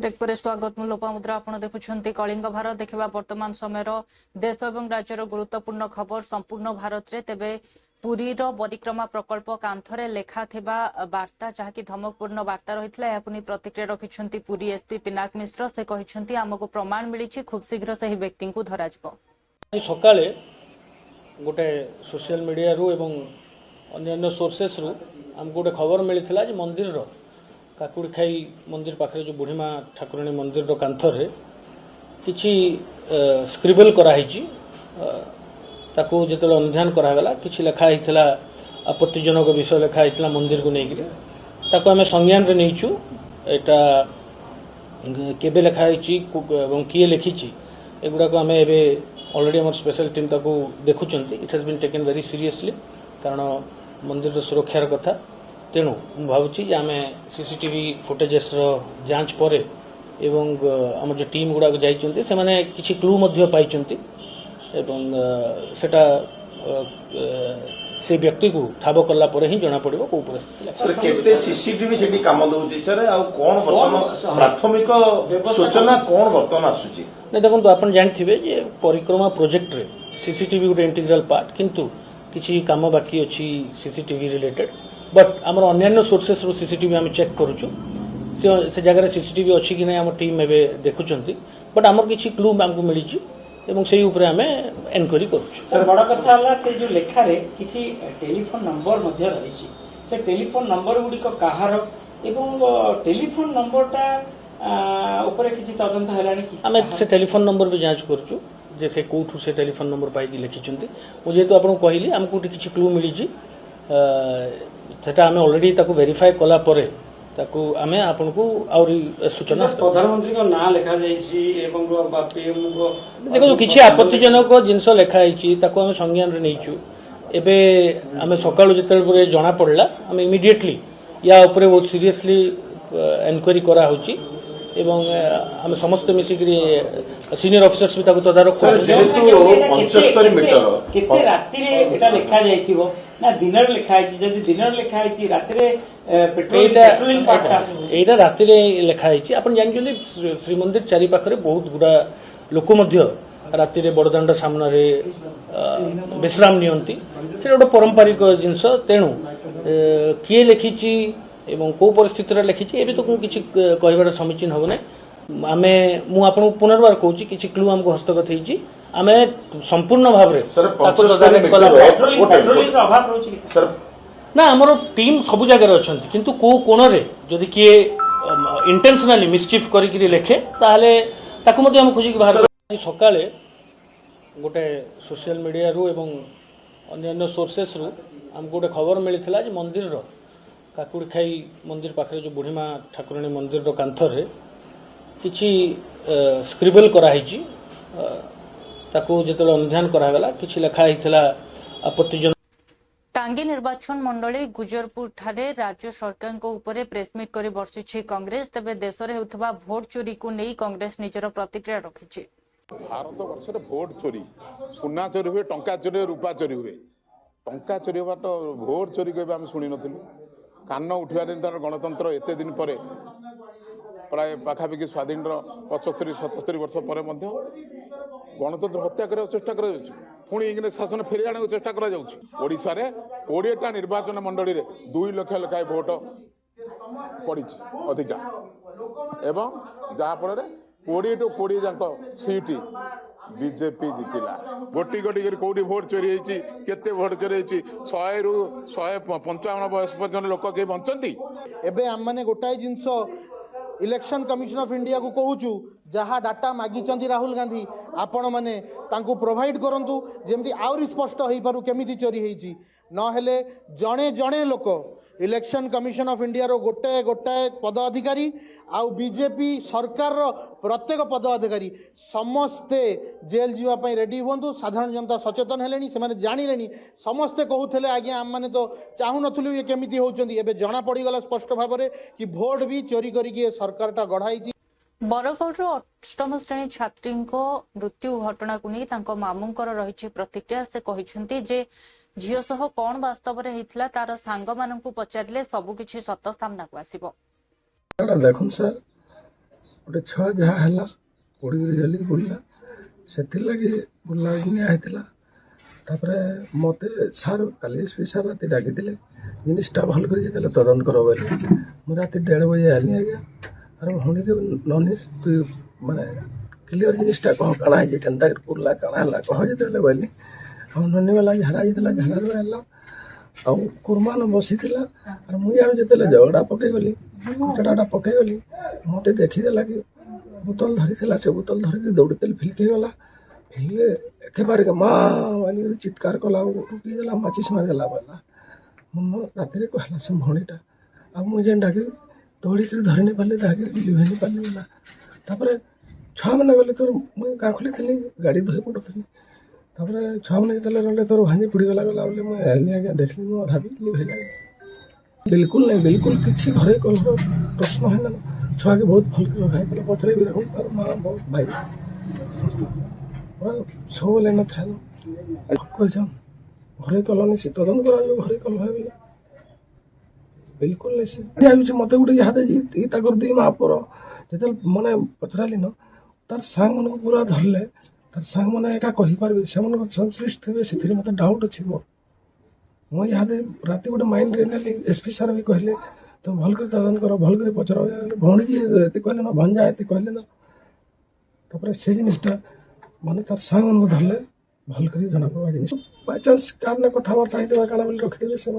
Break पर स्वागत लोपामुद्रा आपण देखुछंती कलिंग भारत देखा वर्तमान समय देश और राज्यर गुरुत्वपूर्ण खबर संपूर्ण भारत रे तेबे पुरीर परिक्रमा प्रकल्प कांथरे लेखा थिबा वार्ता जहाँकि धमकपूर्ण वार्ता रही है प्रतिक्रिया रखिंट पुरी एसपी पिनाक मिश्र से कहते आमको प्रमाण मिली खूब शीघ्र से व्यक्ति को धर सकाळे गोटे सोशल मीडिया रु एवं अन्य सोर्सेस रु हमको गोटे खबर मिलता जे मंदिर रो काकुड़ी खाई मंदिर पाखे जो बुढ़ीमा ठाकुराणी मंदिर रो कांथरे किछि स्क्रिबल कराई ताकू जिते अनुध्यान करागला किछि लेखा होता आपत्तिजनक विषय लेखा होता मंदिर को लेकिन ताकू आम संज्ञान रे नहींचु एटा केबे लेखा एवं किए लिखी एगुड़ा को आम एबे ऑलरेडी आम स्पेशल टीम ताकू देखुंट it has been taken very seriously कारण मंदिर सुरक्षार कथा तेणु भावुची आम सीसीटीवी फुटेजेस जांच पर एवं आम जो टीम गुड़ा जाइए से माने किछि क्लू मध्य पाइचंती एवं सेटा से व्यक्ति को ठाब कला पर ही जना पड़िबो को परिस्थिति सर केते सीसीटीवी सेठी काम दोउची सर आ कोन वर्तमान प्राथमिक सूचना कोन वर्तमान आसुची नै देखंतु आपण जानथिबे जे परिक्रमा प्रोजेक्ट रे सीसीटीवी गोटे इंटीग्रल पार्ट किंतु किछि काम बाकी अछि सीसीटीवी रिलेटेड बट आमर अन्य सोर्सेस रो सीसीटीवी आम चेक करूछु से जगह सीसीटीवी अच्छी कि नहीं आम टीम एवं देखुंट बट आमर किछि क्लू आमको मिली एवं से ऊपर आम एनक्वारी करूछु बड़ कथा होला से जो लेखा रे किछि टेलीफोन नंबर मध्य रही से टेलीफोन नंबर गुडी को कहार एवं टेलीफोन नंबरटा ऊपर किछि तदंत हेलानी कि आम से टेलीफोन नंबर भी जांच करूछु जे से कोठू से टेलीफोन नंबर पाई लिखिचंती मु जेतु आपन कहली हमको किछि क्लू मिली सेटा आम ऑलरेडी ताकू वेरीफाई कला परे ताकू आमे आपन को और सूचना प्रधानमंत्री को ना लिखा जाईची एवं पीएम को देखो किछि आपत्तिजनक जिनस लिखा आइची ताकू आमे संज्ञान रे नैचु एबे आमे सकाळु जेतेल परे जणा पड़ला आमे इमीडिएटली या ऊपर बहुत सीरियसली एनक्वायरी करा होची एवं आम समस्त मिसिकरी सीनियर ऑफिसर्स भी ताकू तदारक सर जेतु 75 मीटर केते राति रे एटा लिखा जाईथिबो ना दिनर लिखा आइची जदी दिनर लिखा आइची राति रे पेट्रोलिंग पार्टा एटा राति रे लिखा आइची आपण जानि श्री मंदिर चारि पाखरे बहुत गुडा लोक मध्य राति रे बड़दांड सामना रे विश्राम नियंती से गोटे पारंपरिक जिनस तेणु किए लिखिची एवं को परिस्थिति रे लिखिची एबे तो किछि कहबार समीचीन होबो नै आमे मु आपन पुनर्बार कहूची किछि क्लू हमको हस्तगत हेची आमे संपूर्ण भाव रे सर 75 पेट्रोलिंग रो अभाव रोची सर ना हमरो टीम सब जगह अछंती किंतु को कोन रे जदी किए इंटेंशनली मिसचिफ करी कि लेखे ताले ताकू मध्ये हम खोजी कि बाहर सकाळे गोटे सोशल मीडिया रु एवं अन्य सोर्सेस रु हमको गोटे खबर मिलता जे मंदिर रो काकुड़ी खाई मंदिर पाखे जो बुढ़ीमा ठाकुराणी मंदिर रो कांथरे किछि स्क्रिबल कराई ताकू जिते अनुध्यान करागला किछि लेखा होता आपत्तिजनक टांगी निर्वाचन मंडली गुजरपुर ठारे राज्य सरकार को ऊपर प्रेसमिट करी बर्षिछि कांग्रेस तेबे देश रे होतबा भोट चोरी को नहीं कांग्रेस निजर प्रतिक्रिया रखिछि भारत वर्ष भोट चोरी सुना चोरी हुए टंका चोरी रूपा चोरी हुए टंका चोरी हुआ तो भोट चोरी के आम शुणी नु कान उठा गणतंत्र एत दिन पर प्राय पाखापाखि स्वाधीन 75-77 वर्ष पर गणतंत्र हत्या करने चेष्टा पुणी इंग्रेज शासन फेरी आने चेष्टा करा रे 20टा निर्वाचन मंडली रे 2 लाख लेखाएं भोट पड़ी अधिका एवं जहाँफल 20 टू 20 जाक सीट बीजेपी जितिला गोटी गोटी कौटी भोट चोरी होती केते भोट चोरी होती 100 रु 155 बयस पर्यटन लोक कहीं बंचती एबे आम माने गोटाए जिनस इलेक्शन कमिशन ऑफ इंडिया को कहूचु जहाँ डाटा मागिचंती राहुल गांधी आपण माने तांको प्रोवाइड करंतु जेमती आउरी स्पष्ट होई पारु केमिति चोरी हेची न हेले जणे जणे लोक इलेक्शन कमिशन ऑफ इंडिया रो गोटे गोटाए पद अधिकारी आउ बीजेपी सरकार रो प्रत्येक पद अधिकारी समस्ते जेल जीवा पई रेडी हुंतु साधारण जनता सचेतन हेलेनी से माने जानिलेनी समस्ते कहउथले आज्ञा हम माने तो चाहू नथुलु ये केमिति होउचंदी एबे जणा पड़ी गला स्पष्ट भाबरे कि भोट भी चोरी करी के सरकारटा गढाई बरगढ़ अष्टम श्रेणी छात्री मृत्यु घटना को नहीं मामूंकर रही प्रतिक्रिया से कहते जे झील सह कौन वास्तव में तार सांग मान पचारे सबकि सत सामना को आसब देखो सर गोटे छुआ जहाँ है पड़ी जल्दी बुड़ला से बुड़ला निहला मत सार कल एसपी सार रात डाकी जिनटा भल कर तदंत कर मुझे रात 1:30 बजे आली आज्ञा और हणी के ननिस तु माने क्लीयर जिनटा कह काଣା है केन्ता पुरला काଣା है कह जो बोली हम ननी वाला झाड़ा जाता झाड़ू आला आ कुर्मान बसी और मुझे जो झगड़ा पकई गली कटाटा पकई गली मत देखीदेला कि बोतल धरी से बोतल धरिक दौड़ी फिल्के गला फिल्के एकेबारे माँ वाली चित्कार कला टुकीदेला माचिस मारिदेला बोला मन रात कहला से भणीटा आ मुझे डाक दौड़िक धरी नहीं पारे ताकि लिभे नहीं पारे बोला तापर छुआ मैंने गले तोर मुझे गाँ खोली थी गाड़ी धोई पड़ुली छुआ मैंने जो रही तोर भांजी पुड़ीगला गला बोले मुझे आइली आज्ञा देखली मो अधा भी लिभे बिल्कुल नहीं बिल्कुल किसी घरे कलर प्रश्न है ना छुआ के बहुत भल कर रखा पचरे भी रखूँ तार माँ बहुत भाई सब बोले न था कह घरे कलनी से तदंत कर घरे कल है बोले बिल्कुल नहीं से मत गोटे यहाँ दी महापुर जो मैंने पचराली न तार सांग मन को पूरा धरले तार सांग मैंने एका कहीपर से संश्लिष्ट थे से मत डाउट अच्छे मोर मुझे यहाँ रात गोटे माइंड रे एसपी सार भी कहले तुम भल कर तदंत कर भल कर पचर भौणी जी ये कहले ना भंजा ये कहले ना तापर से जिनटा माने तार सांग मन को धरले भल कर जना पड़ा जिन बाय चांस कार कथबार्ता होता काଣା बोली रखिदेवे से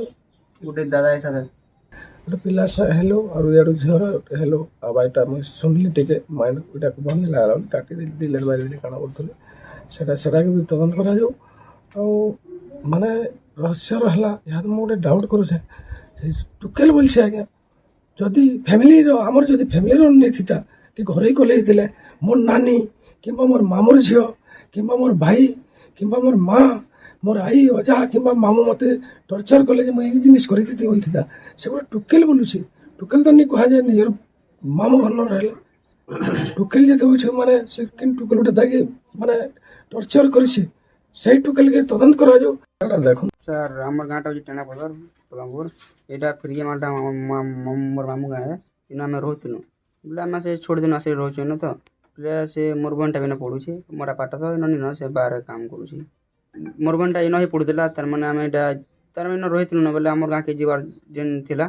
गोटे दादा हिसाब गोटे पिला हेलो और यार झीर हेलो अब यहाँ मुझे शुणिली टे माइंड इटा बंद लगा काटी दिले मारिदेली काଣା बोलते सेटा भी तदंत करा माने रहस्य रहा यहाँ मुझे गोटे डाउट करुचे टुकेल बोल से आज्ञा जदि फैमिली आमर जदि फैमिली नहीं था कि घरे कले मोर नानी कि मोर मामूर झील कि मोर भाई कि मोर माँ मोर आई अजा कि मामू मत टर्चर कले मुझे जिन करी बोली था से गोटे टुकेल बोलूसी टुकेल तो नहीं कह जाए निजर मामू घर न रहा टुकेल जो माने से टुकेल गोटे दागी माने टर्चर कर टुकेल के तदंत करा देख सर आम गाँटा हूँ टेना पदर पदमपुर यहाँ फ्री मालटा मोर मामू गाँ है इन आम रोचुनु बोले आम से छोड़ दिन आसिक रोचुन तो बोले से मोर बहनटा भी पढ़ुचे मोर पाठ तो इन न से बाहर काम करुचे मोर बहनटा इन ही पढ़ुला तार मैंने आम यहाँ तार इन रही न बोले आम गाँ के जीवार जेन थिला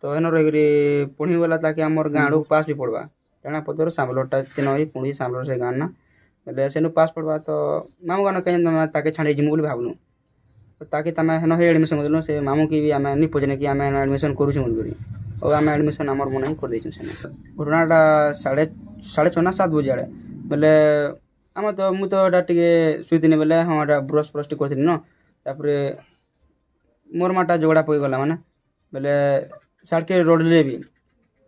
तो इन रही पढ़ी गला ताकि आम गाँ आड़ पास भी पढ़वा टेना पदर सांबलटा तीन ही पुणी सांबल से गाँ ना बोले से पास पढ़वा तो मामू गाँव कहीं ताके छाड़ी जिमु बोली भावनु ताकि तमें हेन एडमिशन कर से मामू की भी आम नहीं पचने कि आम एडमिशन करुचे बोल और आम एडमिशन आम मन ही कर घटनाटा 6:30-7 बजे आड़े बोले आम तो मुझे टे शुईनी बोले हाँ एटा ब्रश ब्रश टी करी न तापर मोर माटा झगड़ा पड़गला माने बोले साड़के रोडले भी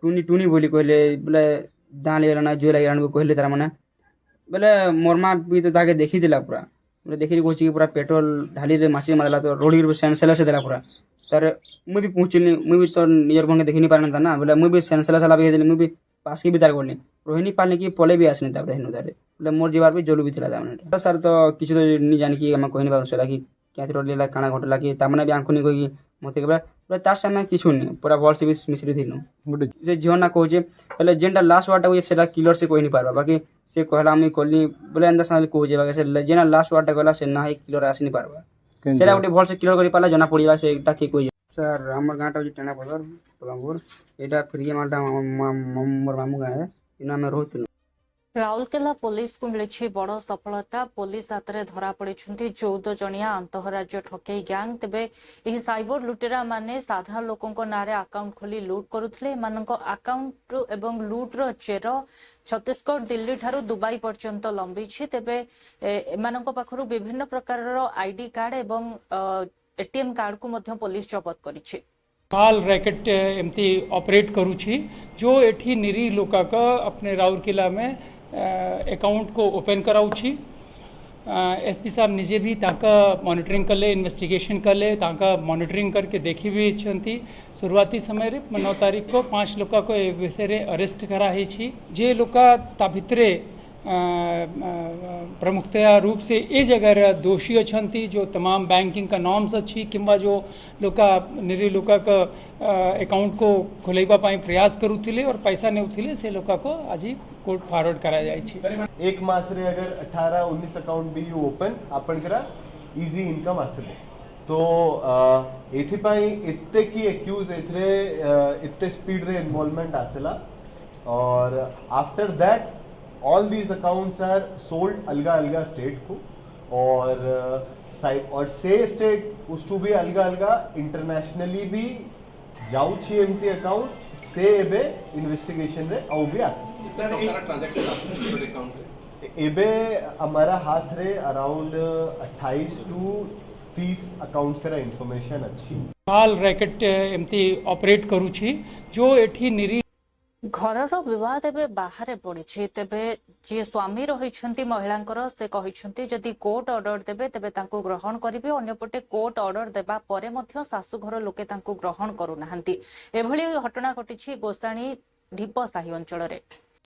टुनी टुनी बोली कहले बोले दाँ लगे ना जो लगे कहले तार मैंने बोले मोर माँ भी तो ताके देखी देला पूरा बोले देखी कहे कि पूरा पेट्रोल ढाली मासी मारला तो रोड सेंसेला से देला पूरा तार मुझे भी पहुँचली मुझे भी तो निजर बहन के देखी नहीं पारना था ना बोले मुझे भी सेंसेला साला भी मुझे भी पास की भी तार करनी रही नहीं पारने की पले भी आसनी तार हेन तारे बोले मोर जीवार भी जोलू भी था सर तो किसी तो नहीं जानी कि आम कही नहीं पार्ला कि क्या रोड काଣା घटला कि ताने भी आंखुनी कही मत बोले तार सामने किछु नहीं पूरा भल से भी मिश्री थी से झील ना कहे बोले जेनटा लास्ट वार्डटा हुए से क्लियर से कही नहीं पार्बा बाकी से कहला मुझे कली बोले एंदा सामने कहे से जेना लास्ट वार्डटा गला से ना क्लियर आसी नहीं पार्बा से गोटे भल से क्लियर कर पाला जना पड़ा से किए कहे सर आम गाँटा हूँ टेना पदर पदमपुर यहाँ फ्री मालटा मोर मामू गाँ है इन आम रोचुनु राउरकेला पुलिस को मिली बड़ सफलता पुलिस हाथ में धरा पड़ी 14 जणिया अंतरराज्य ठकई गैंग तेबे यह साइबर लुटेरा माने साधारण लोकों नारे अकाउंट खोली लुट करुले अकाउंट एवं लुट्र चेर छत्तीसगढ़ दिल्ली ठारू दुबई पर्यंत लंबी तेबे एमान पाखरु विभिन्न प्रकार आईडी कार्ड एवं एटीएम कार्ड को मध्य पुलिस जबत करिछि। माल रैकेट एमती ऑपरेट करुछि जो एठी निरी लोका का अपने राउरकेला में अकाउंट को ओपन कराउछि। एसपी साहब निजे भी ताका मॉनिटरिंग कले इन्वेस्टिगेशन कले ताका मॉनिटरिंग करके देखी भी छंती शुरुआती समय रे 9 तारीख को 5 लोका को ए विषय रे अरेस्ट करा हे छी जे लोका ता भितरे प्रमुखतया रूप से ये जगह दोषी अच्छा जो तमाम बैंकिंग का नॉर्म्स अच्छी किंवा जो लोका निरी लोका का अकाउंट को खोलेबा पाई प्रयास करुथिले और पैसा नेउथिले से लोका को आज कोर्ट फॉरवर्ड करा जाय एक मास रे अगर 18-19 अकाउंट भी यू ओपन आपनकरा इजी इनकम आसबो तो एथिपाई एत्ते की एक्यूज एथरे एत्ते स्पीड रे इन्वॉल्वमेंट आसेला और after that all these accounts are sold अलगा अलगा स्टेट को और से स्टेट उस टू भी अलगा अलगा इंटरनेशनली भी जाऊ छी एमती अकाउंट से एबे इन्वेस्टिगेशन रे आउ भी आसे एबे हमारा हाथ रे अराउंड 28 to 30 अकाउंट्स करा इन्फॉर्मेशन अच्छी हाल रैकेट एमती ऑपरेट करूची जो एठी निरी घरर विवाद एबे बाहर पड़ी तेबे जी स्वामी रही महिला से कहते जदि कोर्ट ऑर्डर देबे तेबे तांको ग्रहण करिवे अन्यपटे कोर्ट ऑर्डर देबा परे मध्य शाशुघर लोके तांको ग्रहण करूनाहांती एभली घटना घटिछि गोसाणी ढीपसाही अंचल रे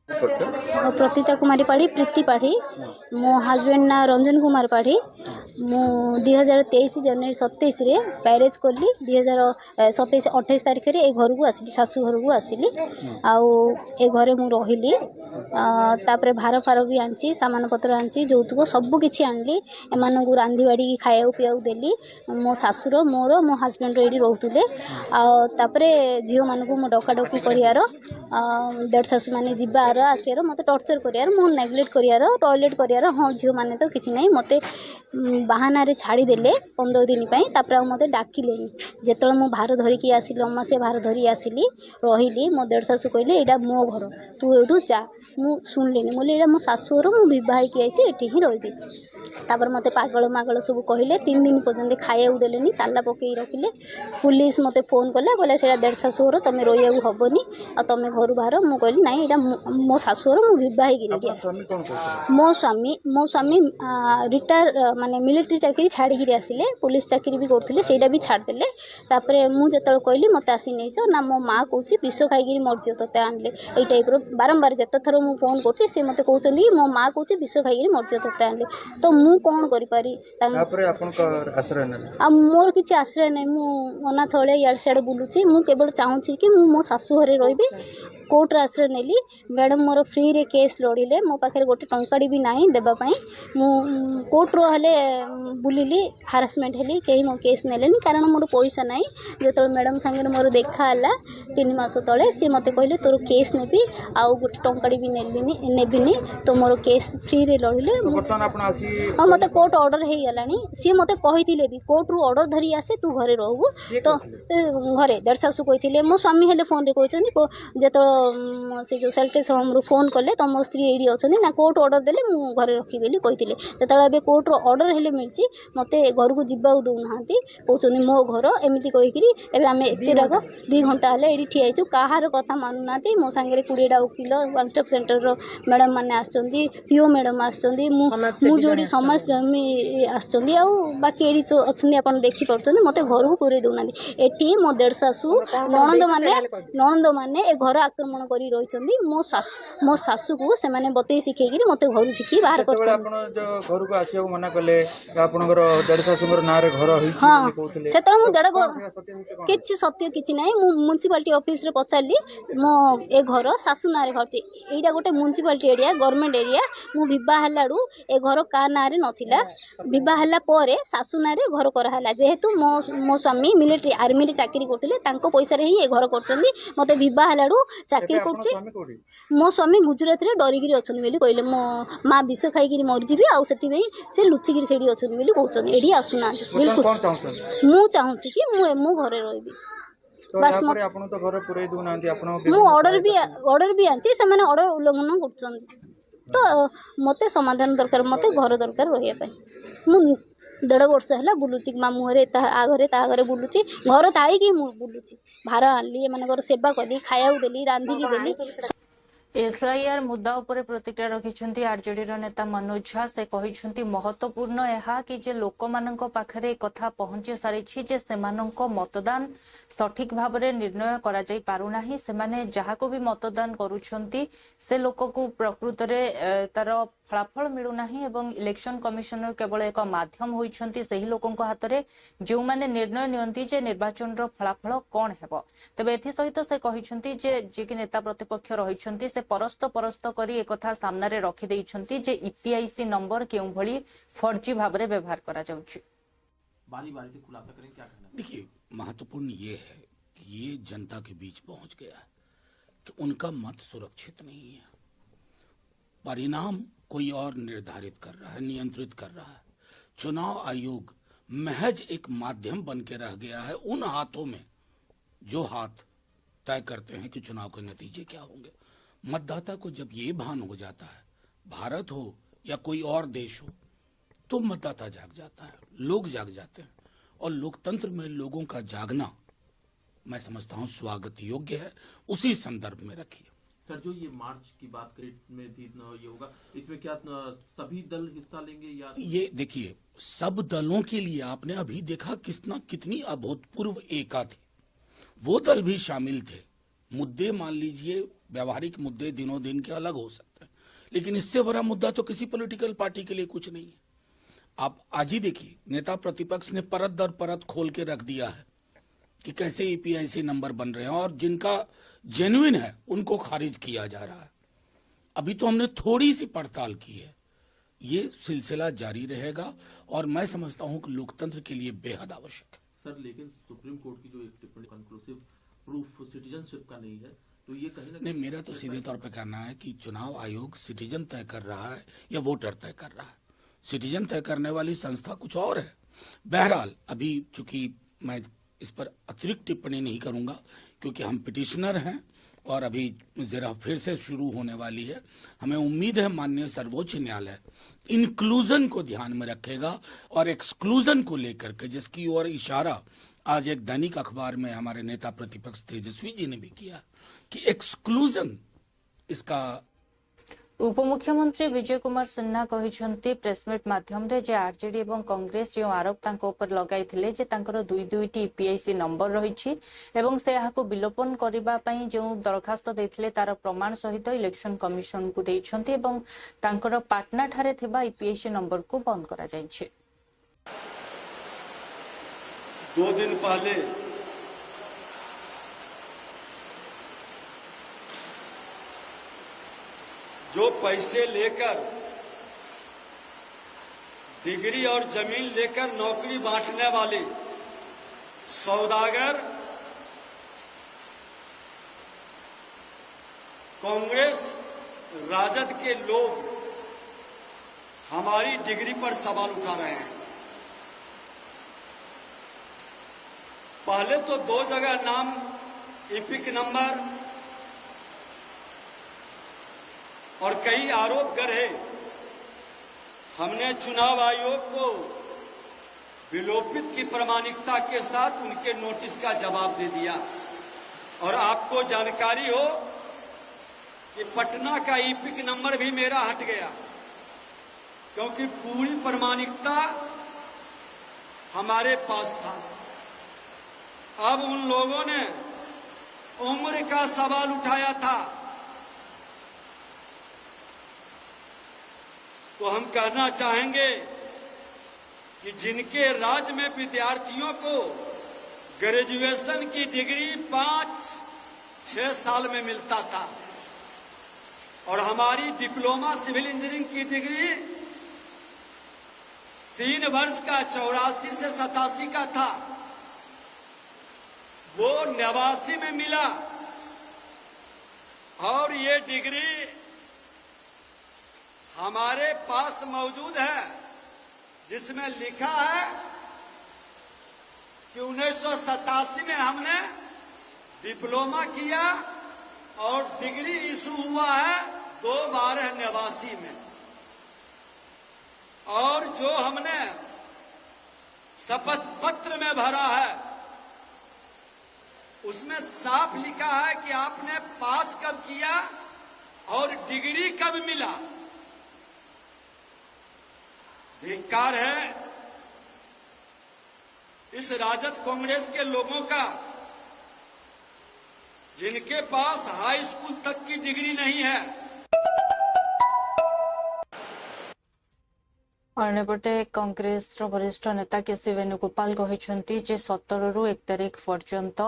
प्रतिता कुमारी पाढ़ी प्रीति पाढ़ी मो हजबैंड ना रंजन कुमार पाढ़ी मु 2023 जनवरी 27 रे मैरेज करली 2027-28 तारिख रे ए घर को आसिली शाशु घर को आसिली आउ ए घरे मु रहिली तापरे भार फार भी आंची सामान पत्र आंची जौतुक सबु किछि आनली एमान को रांधी बाड़ी खाया पिया देली मो शाशुर मोर मो हजबैंड एडी रहतुले आ तापरे झियो मान को मो डका डकी करियार देढ़ शाशु माने जिबार आसियार मते टॉर्चर करियार मो नेग्लेक्ट करियार टॉयलेट करियार हाँ झियो माने तो किछि नै मते बाहाना रे छाड़ी देले 15 दिन पई तापरे मते डाकिलेनी जेतल मो भार धरि की आसिली अम्मा से भार धरि आसिली रहिली मो देढ़ शाशु कहले एडा मो घर तू एडू जा मु सुनलिनी बोले एडा मो शाशुर मु विवाह की आइछि एठी ही रहिबी तापर मते पागल मागल सब कहले 3 दिन पर्यंत खाया देलेनी ताला पकई रखिले पुलिस मते फोन कले कहले सेडा देढ़ शाशुर तमे रोइया हबनी आ तमे घर बाहर मु कहली नाही एडा मो शाशुर मु विवाह की रेडी आछि मो स्वामी रिटायर माने मिलिटरी चाकरी छाड़ी गिरी आसिले पुलिस चाकरी भी करथिले सेडा भी छाड़ देले तापर मु जतल कहली मते आसी नै छ ना मो मां कहूची विष खाई गिरी मरजियो तते आनले एई टाइप रो बारंबार जत थरो मु फोन करछि से मते कहउचंदी मो मां कहूची विष खाई गिरी मरजियो तते आनले तो मु कोन करि पारी तापरे आपन का आश्रय नै आ मोर किछि आश्रय नै मु अना थळे यार साडे बुलुची मु केवल चाहूची कि मु मो सासु घरे रहिबे कोर्ट आश्रय नेली मैडम मोर फ्री रे केस लड़िले मो पाखे गोटे टंकाड़ी भी नहीं देबा पई मु कोर्ट रो हले बुलिली हारासमेंट हेली केही मो केस नेलेनी कारण मोर पैसा नहीं जेतल मैडम संगे मोर देखा हला 3 मास तळे से मते कहले तोर केस नेबी आ गोटे टंकाड़ी भी नेलिनी नेबिनी तो मोर केस फ्री रे लड़िले मते कोर्ट ऑर्डर हे गलानी सी मते कहिथिले भी कोर्ट रो ऑर्डर धरी आसे तू घरे रहबू तो घरे देढ़ सासु कहिथिले मो स्वामी हेले फोन रे कहचंदी जेतो से जो सेल्टेस होम रो फोन कले तम स्त्री एडी अछनी ना कोर्ट ऑर्डर देले मु घरे रखी बेली कहिथिले तेतला बे कोर्ट रो ऑर्डर हेले मिलची मते घर को जिबा दउ नाहंती कहचनी मो घर एमिति कहिकरी एबे हमें एते राग 2 घंटा हले एडी ठियाइछु काहार कथा मानु नाती मो संगे 20 टा वकील वन स्टॉप सेंटर रो मैडम माने आछचंदी पीओ मैडम आछचंदी मु जोडी समाज जमी आछचंदी आ बाकी एडी अछंदी आपण देखि परचंदी मते घर को पुरे दउ नांदी एटी मो देढ़ सासु ननंद माने ए घर आक्रमण करी रहिचंदी मो सासु को से माने बतई सिखेगिरी मते घर सिखी बाहर करछन आपण जो घर को आसिया मना कले आपनकर देढ़ सासुर नारे घर होई कहउतले सेतल मु देढ़ किछि सत्य किछि नै मु म्युनिसिपालिटी ऑफिस रे पचारली मो ए घर सासु नारे घरची एइडा गोटे म्युनिसिपालिटी एरिया गवर्नमेंट एरिया मु विवाह हलाडू ए घर का नारे नथिला विवाह हला परे सासु नारे घर करा हला जेहेतु मो स्वामी मिलिटरी आर्मी रे चाकरी करथिले तांको पैसा रे ही ए घर करचंदी मते विवाह हलाडू चाकरी करछि मो स्वामी गुजरात रे डरिगिरी अछन बेली कहले मो मां विष खाइगिरी मर जिबी आ सेति बेई से लुचिगिरी सेडी अछन बेली कहउछन एडी आसुना बिल्कुल मु चाहूछि कि मु घरे रहबी बस मरे आपण तो घर पुरे दउ नांती आपण मु ऑर्डर भी आंची से माने ऑर्डर उल्लंघन करछन तो मते समाधान दरकार मते घर दरकार रहिया पय मु 1.5 वर्ष है बुलुची मामू घरे ता घरे बुलुची घर थाई कि मु बुलुची भार आनली मानकर सेवा कली खाया देली रांधी की देली एसआईआर मुद्दा उपरे प्रतिक्रिया रखिछन्ती आरजेडी नेता मनोज झा। से कहिछन्ती महत्वपूर्ण एहा कि जे लोकमानंक पाखरे कथा पहुंची सारिछि जे सेमानंक मतदान सठिक भाबरे निर्णय करा जाई पारुनाही। सेमाने जहाको भी मतदान करूछन्ती से लोकको प्रकृतरे तार फलाफल मिलुनाही एवं इलेक्शन कमिशनर केवल एक माध्यम होइछन्ती सही लोकंक हातरे जो माने निर्णय नियंती जे निर्वाचन रो फलाफल कोन हेबो। तबे एथि सहित से कहिछन्ती जे जे कि नेता प्रतिपक्ष रहिछन्ती से परस्त परस्त करी एक कथा सामना रे रखि दैछन्ती जे ईपीआईसी नंबर केउ भली फर्जी भाबरे व्यवहार करा जाउछि। बारी बारी से खुलासा करें, क्या कहना है? देखिए, महत्वपूर्ण ये है कि ये जनता के बीच पहुंच गया है कि उनका मत सुरक्षित नहीं है। परिणाम कोई और निर्धारित कर रहा है, नियंत्रित कर रहा है। चुनाव आयोग महज एक माध्यम बन के रह गया है उन हाथों में जो हाथ तय करते हैं कि चुनाव के नतीजे क्या होंगे। मतदाता को जब ये भान हो जाता है, भारत हो या कोई और देश हो, तो मतदाता जाग जाता है, लोग जाग जाते हैं। और लोकतंत्र में लोगों का जागना मैं समझता हूं स्वागत योग्य है। उसी संदर्भ में रखिए। सर, जो ये मार्च की बात करें में भी ये होगा, इसमें क्या सभी दल हिस्सा लेंगे या? ये देखिए, सब दलों के लिए आपने अभी देखा कितनी अभूतपूर्व एका थी। वो दल भी शामिल थे। मुद्दे मान लीजिए व्यवहारिक मुद्दे दिनों दिन के अलग हो सकते हैं, लेकिन इससे बड़ा मुद्दा तो किसी पॉलिटिकल पार्टी के लिए कुछ नहीं है। आप आज ही देखिए, नेता प्रतिपक्ष ने परत दर परत खोल के रख दिया है कि कैसे ईपीआईसी नंबर बन रहे हैं और जिनका जेन्युइन है उनको खारिज किया जा रहा है। अभी तो हमने थोड़ी सी पड़ताल की है। ये सिलसिला जारी रहेगा और मैं समझता हूं कि लोकतंत्र के लिए बेहद आवश्यक है। सर, लेकिन सुप्रीम कोर्ट की जो एक टिप्पणी कंक्लूसिव प्रूफ सिटीजनशिप का नहीं है, तो ये कहीं नहीं, मेरा तो सीधे तौर पे कहना है कि चुनाव आयोग सिटीजन तय कर रहा है या वोटर तय कर रहा है। सिटीजन तय करने वाली संस्था कुछ और है। बहरहाल अभी चूंकि मैं इस पर अतिरिक्त टिप्पणी नहीं करूंगा क्योंकि हम पिटिशनर हैं और अभी जरा फिर से शुरू होने वाली है। हमें उम्मीद है माननीय सर्वोच्च न्यायालय इंक्लूजन को ध्यान में रखेगा और एक्सक्लूजन को लेकर के, जिसकी ओर इशारा आज एक दैनिक अखबार में हमारे नेता प्रतिपक्ष तेजस्वी जी ने भी किया कि एक्सक्लूजन इसका। उपमुख्यमंत्री विजय कुमार सिन्हा कहिछन्ती प्रेसमिट माध्यम रे जे आरजेडी एवं कांग्रेस जो आरोप तांको ऊपर लगाइथिले जे तांकर दुईटी ईपीआईसी नंबर रहिछि एवं से याको विलोपन करिबा पई जो दरखास्त दैथिले तार प्रमाण सहित इलेक्शन कमिशन को दैछन्ती एवं तांकर पाटना ठारे थिबा ईपीआईसी नंबर को बंद करा जाइछि। 2 दिन पहले जो पैसे लेकर डिग्री और जमीन लेकर नौकरी बांटने वाले सौदागर कांग्रेस राजद के लोग हमारी डिग्री पर सवाल उठा रहे हैं। पहले तो 2 जगह नाम इपिक नंबर और कई आरोप गढ़े। हमने चुनाव आयोग को विलोपित की प्रामाणिकता के साथ उनके नोटिस का जवाब दे दिया। और आपको जानकारी हो कि पटना का ईपिक नंबर भी मेरा हट गया क्योंकि पूरी प्रामाणिकता हमारे पास था। अब उन लोगों ने उम्र का सवाल उठाया था, तो हम कहना चाहेंगे कि जिनके राज्य में विद्यार्थियों को ग्रेजुएशन की डिग्री 5-6 साल में मिलता था और हमारी डिप्लोमा सिविल इंजीनियरिंग की डिग्री 3 वर्ष का 84 से 87 का था, वो 89 में मिला। और ये डिग्री हमारे पास मौजूद है जिसमें लिखा है कि 1987 में हमने डिप्लोमा किया और डिग्री इशू हुआ है 2/12/89 में। और जो हमने शपथ पत्र में भरा है उसमें साफ लिखा है कि आपने पास कब किया और डिग्री कब मिला? धिक्कार है इस राजद कांग्रेस के लोगों का, जिनके पास हाई स्कूल तक की डिग्री नहीं है। अन्यपटे कांग्रेस वरिष्ठ नेता केसी वेणुगोपाल कहते 17 ରୁ 1 तारिख पर्यंत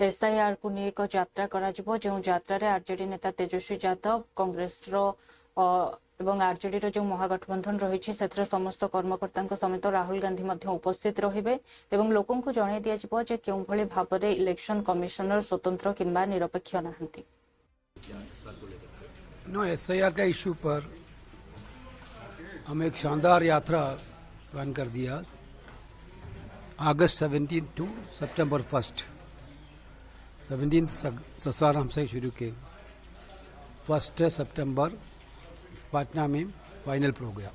एसआईआर को नहीं एक यात्रा करा जिवो, जो यात्रा रे आरजेडी नेता तेजस्वी यादव कांग्रेस एवं आरजेडी जो महागठबंधन रही समस्त कर्मकर्ता समेत राहुल गांधी उपस्थित रहिबे एवं लोकों को जणाई दिया जिवो जे केउ भली भाबरे इलेक्शन कमिशनर स्वतंत्र किंबा निरपेक्ष नाहंती। नो एसआईआर का इश्यू पर हम एक शानदार यात्रा प्लान कर दिया। अगस्त 17 टू सितंबर 1 17 ससार हमसे शुरू किए, 1 सितंबर पटना में फाइनल प्रोग्राम।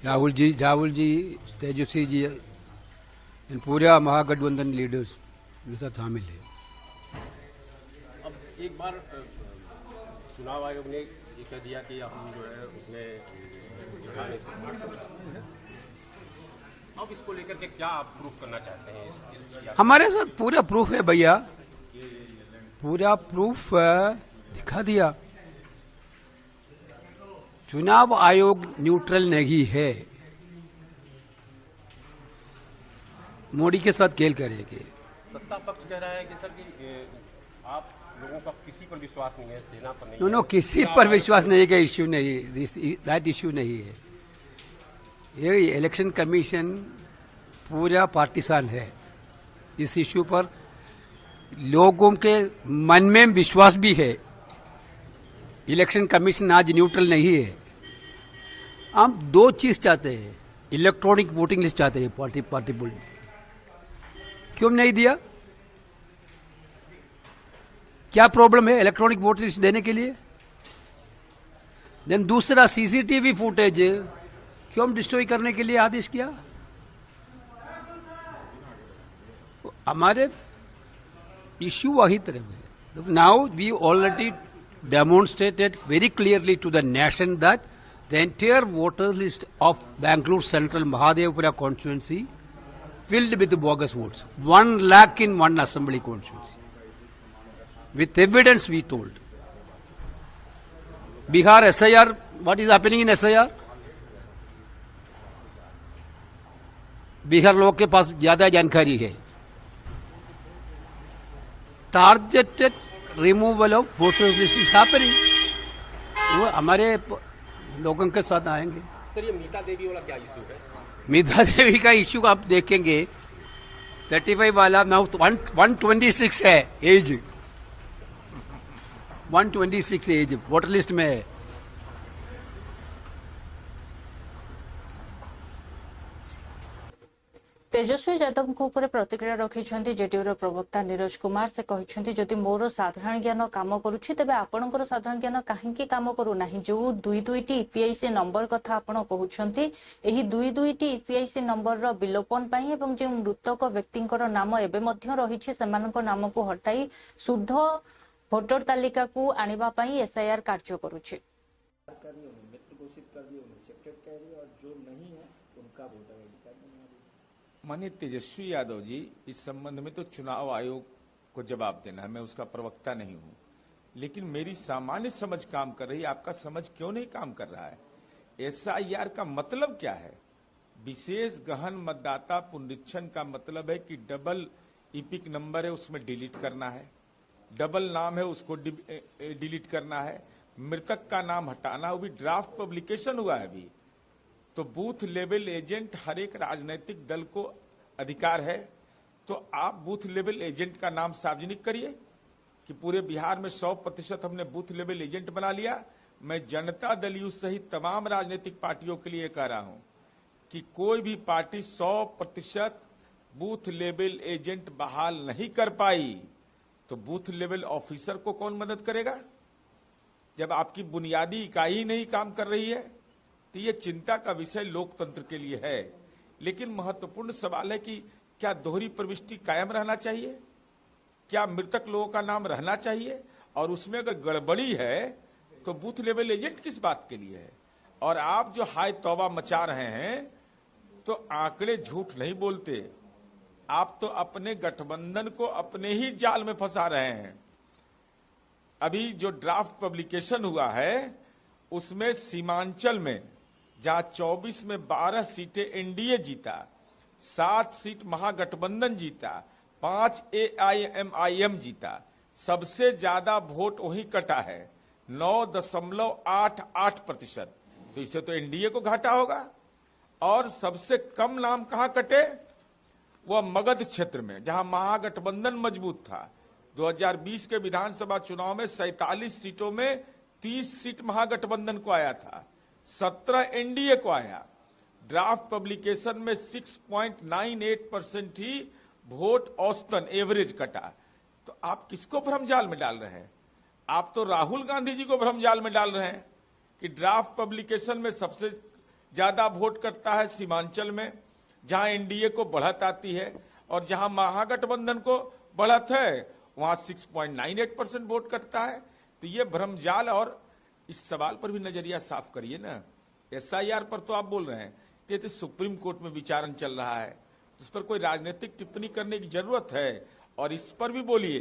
राहुल जी तेजस्वी जी इन पूरा महागठबंधन लीडर्स के साथ शामिल है। अब एक बार चुनाव आयोग ने ये कह दिया कि हम जो है उसमें अब इसको लेकर के क्या आप प्रूफ करना चाहते हैं? हमारे साथ पूरा प्रूफ है भैया, पूरा प्रूफ दिखा दिया। चुनाव आयोग न्यूट्रल नहीं है, मोदी के साथ खेल करेंगे। सत्ता पक्ष कह रहा है कि सर कि आप लोगों का किसी पर विश्वास नहीं है, सेना पर नहीं नो किसी पर विश्वास नहीं का इश्यू नहीं, दैट इश्यू नहीं है। ये इलेक्शन कमीशन पूरा पार्टीसान है। इस इश्यू पर लोगों के मन में विश्वास भी है। इलेक्शन कमीशन आज न्यूट्रल नहीं है। हम 2 चीज चाहते हैं, इलेक्ट्रॉनिक वोटिंग लिस्ट चाहते हैं, पार्टी बुल क्यों नहीं दिया? क्या प्रॉब्लम है इलेक्ट्रॉनिक वोटर लिस्ट देने के लिए? देन दूसरा सीसीटीवी फुटेज क्यों डिस्ट्रॉय करने के लिए आदेश किया? हमारे इश्यू वही तरह है। Now we already demonstrated very clearly to the nation that the entire voter list of Bangalore Central Mahadevapura constituency filled with bogus votes. 1 lakh in one assembly constituency. With evidence we told. Bihar SIR, what is happening in SIR? Bihar लोग के पास ज्यादा जानकारी है। Targeted removal of voters list is happening. वो हमारे लोगों के साथ आएंगे। सर ये मीता देवी वाला क्या इशू है? मीता देवी का इशू आप देखेंगे 35 वाला नाउ 126 है एज, 126 एज वोटर लिस्ट में है। तेजस्वी यादव ऊपर प्रतिक्रिया रखिंट जेडीयू प्रवक्ता नीरज कुमार। से कहते जदि मोर साधारण ज्ञान काम करुच्ची तेबे आपणकर साधारण ज्ञान कहीं काम करूना। जो 2-2टी ईपीआईसी नंबर कथा आपण कहते यही 2-2टी ईपीआईसी नंबर विलोपन पाई एवं जो मृतक व्यक्ति नाम एबे मध्य रही से नाम को हटाई शुद्ध भोटर तालिका को आनिबा पाई एसआईआर कार्य करुच्ची। माननीय तेजस्वी यादव जी, इस संबंध में तो चुनाव आयोग को जवाब देना है, मैं उसका प्रवक्ता नहीं हूं। लेकिन मेरी सामान्य समझ काम कर रही है, आपका समझ क्यों नहीं काम कर रहा है? एसआईआर का मतलब क्या है? विशेष गहन मतदाता पुनरीक्षण का मतलब है कि डबल ईपिक नंबर है उसमें डिलीट करना है, डबल नाम है उसको डिलीट करना है, मृतक का नाम हटाना, वो भी ड्राफ्ट पब्लिकेशन हुआ है अभी। तो बूथ लेवल एजेंट हर एक राजनीतिक दल को अधिकार है, तो आप बूथ लेवल एजेंट का नाम सार्वजनिक करिए कि पूरे बिहार में 100% हमने बूथ लेवल एजेंट बना लिया। मैं जनता दल यू सहित तमाम राजनीतिक पार्टियों के लिए कह रहा हूं कि कोई भी पार्टी 100% बूथ लेवल एजेंट बहाल नहीं कर पाई तो बूथ लेवल ऑफिसर को कौन मदद करेगा? जब आपकी बुनियादी इकाई नहीं काम कर रही है तो ये चिंता का विषय लोकतंत्र के लिए है। लेकिन महत्वपूर्ण सवाल है कि क्या दोहरी प्रविष्टि कायम रहना चाहिए? क्या मृतक लोगों का नाम रहना चाहिए? और उसमें अगर गड़बड़ी है तो बूथ लेवल एजेंट किस बात के लिए है? और आप जो हाय तौबा मचा रहे हैं, तो आंकड़े झूठ नहीं बोलते। आप तो अपने गठबंधन को अपने ही जाल में फंसा रहे हैं। अभी जो ड्राफ्ट पब्लिकेशन हुआ है उसमें सीमांचल में जहां 24 में 12 सीटें एनडीए जीता, 7 सीट महागठबंधन जीता, 5 एआईएमआईएम जीता, सबसे ज्यादा वोट वहीं कटा है 9.88%। तो इससे तो एनडीए को घाटा होगा। और सबसे कम नाम कहां कटे? वह मगध क्षेत्र में जहां महागठबंधन मजबूत था। 2020 के विधानसभा चुनाव में 47 सीटों में 30 सीट महागठबंधन को आया था, 17 एनडीए को आया। ड्राफ्ट पब्लिकेशन में 6.98% ही वोट औसतन एवरेज कटा। तो आप किसको भ्रमजाल में डाल रहे हैं? आप तो राहुल गांधी जी को भ्रमजाल में डाल रहे हैं कि ड्राफ्ट पब्लिकेशन में सबसे ज्यादा वोट करता है सीमांचल में जहां एनडीए को बढ़त आती है, और जहां महागठबंधन को बढ़त है वहां 6.98% वोट करता है। तो ये भ्रमजाल। और इस सवाल पर भी नजरिया साफ करिए ना। एसआईआर पर तो आप बोल रहे हैं कि तो सुप्रीम कोर्ट में विचारण चल रहा है, उस पर कोई राजनीतिक टिप्पणी करने की जरूरत है। और इस पर भी बोलिए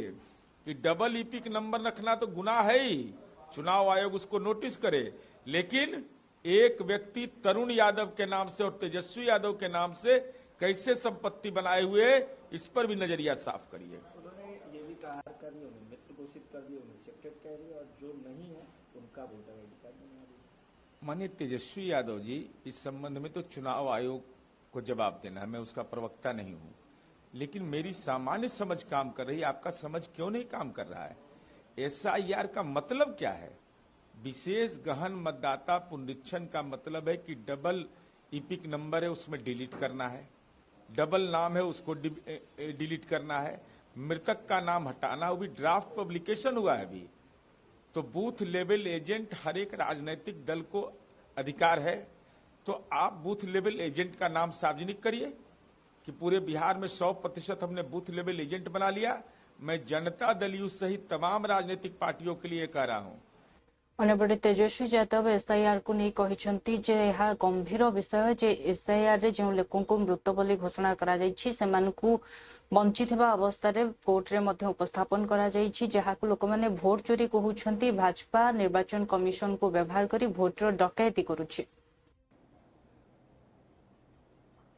कि डबल ईपिक नंबर रखना तो गुनाह है ही, चुनाव आयोग उसको नोटिस करे। लेकिन एक व्यक्ति तरुण यादव के नाम से और तेजस्वी यादव के नाम से कैसे संपत्ति बनाए हुए, इस पर भी नजरिया साफ करिए। उन्होंने ये भी कहा कर दी, मित्र घोषित कर दी, एक्सेप्टेड कह रही, और जो नहीं है उनका वोटर आईडी कार्ड नहीं आ रही। माननीय तेजस्वी यादव जी, इस संबंध में तो चुनाव आयोग को जवाब देना है, मैं उसका प्रवक्ता नहीं हूं। लेकिन मेरी सामान्य समझ काम कर रही है, आपका समझ क्यों नहीं काम कर रहा है? एसआईआर का मतलब क्या है? विशेष गहन मतदाता पुनरीक्षण का मतलब है कि डबल ईपिक नंबर है उसमें डिलीट करना है, डबल नाम है उसको डिलीट करना है, मृतक का नाम हटाना। वो भी ड्राफ्ट पब्लिकेशन हुआ है अभी। तो बूथ लेवल एजेंट हर एक राजनीतिक दल को अधिकार है। तो आप बूथ लेवल एजेंट का नाम सार्वजनिक करिए कि पूरे बिहार में 100% हमने बूथ लेवल एजेंट बना लिया। मैं जनता दल यू सहित तमाम राजनीतिक पार्टियों के लिए कह रहा हूं। अन्यपटे तेजस्वी यादव एसआईआर को नहीं कहते जे यह गंभीर विषय जे एसआईआर रे जो लोकों को मृत बोली घोषणा करा जायछि सेमानकु वंचित हेबा अवस्था रे कोर्ट रे मध्य उपस्थापन करा जायछि, जहाकु लोक माने भोट चोरी कहउछंती। भाजपा निर्वाचन कमिशन को व्यवहार करी भोटर डकैती करूछि।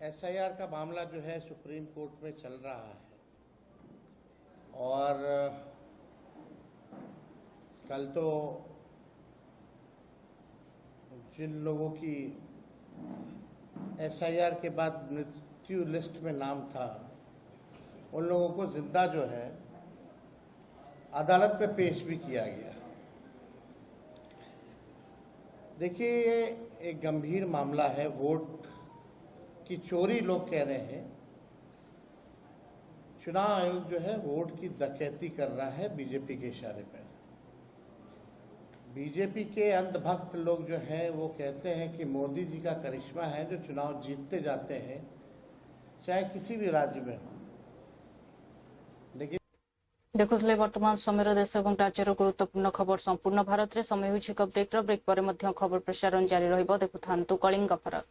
एसआईआर का मामला जो है सुप्रीम कोर्ट में चल रहा है, और कल तो जिन लोगों की एसआईआर के बाद मृत्यु लिस्ट में नाम था, उन लोगों को जिंदा जो है अदालत में पेश भी किया गया। देखिए, ये एक गंभीर मामला है। वोट की चोरी लोग कह रहे हैं। चुनाव आयोग जो है वोट की डकैती कर रहा है बीजेपी के इशारे पर। बीजेपी के अंधभक्त लोग जो हैं वो कहते हैं कि मोदी जी का करिश्मा है जो चुनाव जीतते जाते हैं, चाहे किसी भी राज्य में हो। लेकिन देखुले वर्तमान समय देश और राज्यर गुरुत्वपूर्ण खबर संपूर्ण भारत में समय ब्रेक पर खबर प्रसारण जारी रहिबो। देखुथांतु कलिंग भारत।